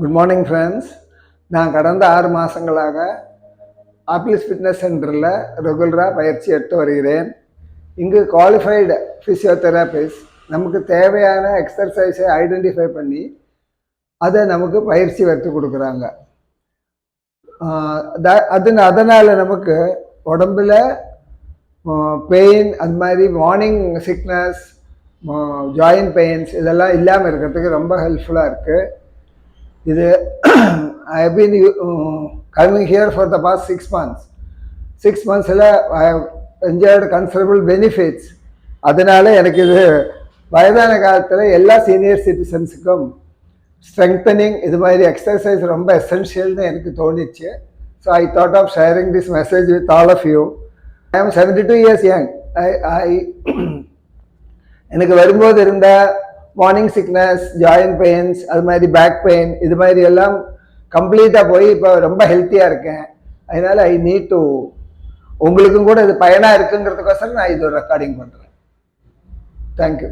Good morning friends. நான் கடந்த 6 மாதங்களாக ஆப்பிள்ஸ் ஃபிட்னஸ் சென்டரில் ரெகுலராக பயிற்சி எடுத்து வருகிறேன். இங்கு குவாலிஃபைடு ஃபிசியோதெரபிஸ்ட் நமக்கு தேவையான எக்ஸசைஸை ஐடென்டிஃபை பண்ணி அதை நமக்கு பயிற்சி எடுத்து கொடுக்குறாங்க. அதனால் நமக்கு உடம்பில் பெயின், அது மாதிரி மார்னிங் சிக்னஸ், ஜாயின்ட் பெயின்ஸ் இதெல்லாம் இல்லாமல் இருக்கிறதுக்கு ரொம்ப ஹெல்ப்ஃபுல்லாக இருக்குது. இது I have been coming here for the past 6 months. 6 monthsல I have enjoyed considerable benefits. அதனால எனக்கு இது வயதான காலத்தில் எல்லா சீனியர் சிட்டிசன்ஸுக்கும் ஸ்ட்ரெங்தனிங் இது மாதிரி எக்ஸசைஸ் ரொம்ப எசென்ஷியல்னு எனக்கு தோணிச்சு. So I thought of sharing this message with all of you. I am 72 years young. எனக்கு வரும்போது இருந்த மார்னிங் சிக்னஸ், ஜாயின்ட் பெயின்ஸ், அது மாதிரி பேக் பெயின் இது மாதிரி எல்லாம் கம்ப்ளீட்டாக போய் இப்போ ரொம்ப ஹெல்த்தியாக இருக்கேன். அதனால் ஐ நீட் டு உங்களுக்கும் கூட இது பயனாக இருக்குங்கிறதுக்கோசரம் நான் இது ரெக்கார்டிங் பண்ணுறேன். தேங்க்யூ.